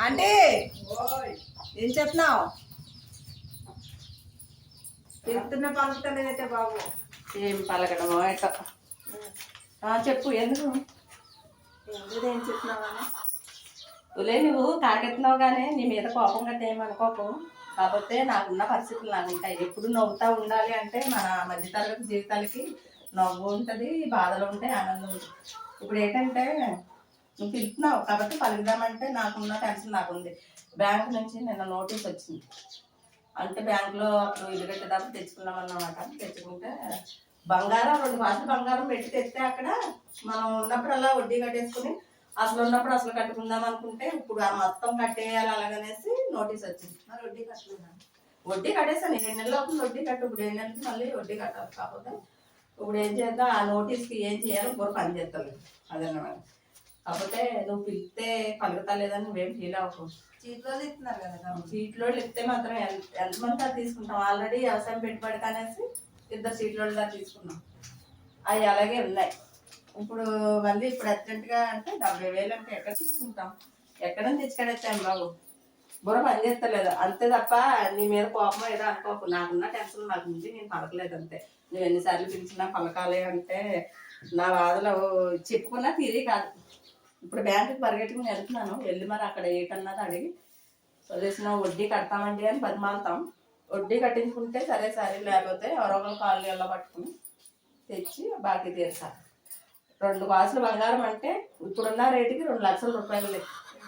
అంటే ఏం చెప్తున్నావు? చెప్తున్న పలుకుతలేదైతే బాబు. ఏం పలకడమో ఎట్లా చెప్పు. ఎందుకు ఏం చెప్తున్నావని ఉలే నువ్వు కాకెత్తున్నావు కానీ నీ మీద కోపం గట్ట ఏమనుకోకు. కాకపోతే నాకున్న పరిస్థితులు నాకు ఉంటాయి. ఎప్పుడు నవ్వుతూ ఉండాలి అంటే మన మధ్యతరగతి జీవితాలకి నవ్వు ఉంటుంది, బాధలు ఉంటాయి, ఆనందం ఉంటుంది. ఇప్పుడు ఏంటంటే నువ్వు పిలుస్తున్నావు కాబట్టి పలుకుదామంటే నాకున్న టెన్షన్ నాకుంది. బ్యాంక్ నుంచి నిన్న నోటీస్ వచ్చింది. అంటే బ్యాంకులో అప్పుడు ఇల్లు కట్టేటప్పుడు తెచ్చుకున్నామన్నమాట. తెచ్చుకుంటే బంగారం 2 గ్లాసులు బంగారం పెట్టి తెస్తే అక్కడ మనం ఉన్నప్పుడల్లా వడ్డీ కట్టేసుకుని అసలు ఉన్నప్పుడు అసలు కట్టుకుందాం అనుకుంటే ఇప్పుడు ఆ మొత్తం కట్టేయాలి అలాగనేసి నోటీస్ వచ్చింది. మరి వడ్డీ కట్టలేదా? వడ్డీ కట్టేసాను. 7 నెలలు అవుతుంది వడ్డీ కట్టు. ఇప్పుడు 7 నెలలకి మళ్ళీ వడ్డీ కట్టాలి. కాకపోతే ఇప్పుడు ఏం చేద్దాం, ఆ నోటీస్కి ఏం చేయాలో కూడా పని చేస్తాను అదన్నమాట. కాకపోతే నువ్వు పిలిస్తే పలుకుతా లేదని నువ్వేం ఫీల్ అవ్వకు. చీట్లో ఇస్తున్నారు కదా. సీట్లో ఇస్తే మాత్రం ఎంతమంది అది తీసుకుంటాం. ఆల్రెడీ వ్యవసాయం పెట్టుబడికి అనేసి 2 సీట్లో తీసుకున్నాం. అవి అలాగే ఉన్నాయి. ఇప్పుడు మళ్ళీ ఇప్పుడు అర్జెంటుగా అంటే 70,000 అంటే ఎక్కడ తీసుకుంటాం? ఎక్కడ తెచ్చుకడేస్తాం బాబు. బుర్ర పని చేస్తలేదు అంతే తప్ప నీ మీద కోపం ఏదో అనుకోకు. నాకున్న టెన్షన్ నాకు ఉంది, నేను పలకలేదు అంతే. నువ్వు ఎన్నిసార్లు పిలిచినా పలకాలి అంటే నా బాధలో చెప్పుకున్నా తీరి కాదు. ఇప్పుడు బ్యాంకుకి పరిగెట్టుకుని వెళ్తున్నాను. వెళ్ళి మరి అక్కడ ఏటన్నది అడిగి సొల్యూషన్ వడ్డీ కడతామండి అని బతిమాలుతాం. వడ్డీ కట్టించుకుంటే సరే సరే, లేకపోతే ఎవరో ఒకరు కాళ్ళు ఎలా పట్టుకుని తెచ్చి బాకీ తీరుతారు. 2 గ్లాసులు బంగారం అంటే ఇప్పుడున్న రేటుకి 2 లక్షల రూపాయలు.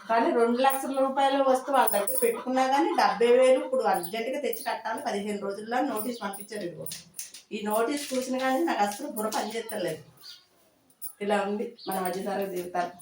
కానీ 2 లక్షల రూపాయలు వస్తూ వాళ్ళ దగ్గర పెట్టుకున్నా కానీ 70,000 ఇప్పుడు అర్జెంటుగా తెచ్చి కట్టాలి. 15 రోజుల్లో నోటీస్ పంపించారు. ఇదిగో ఈ నోటీస్ చూసిన కానీ నాకు అసలు బుర్ర పనిచేస్తలేదు. ఇలా ఉంది మన మధ్యతరగతి జీవితాలు.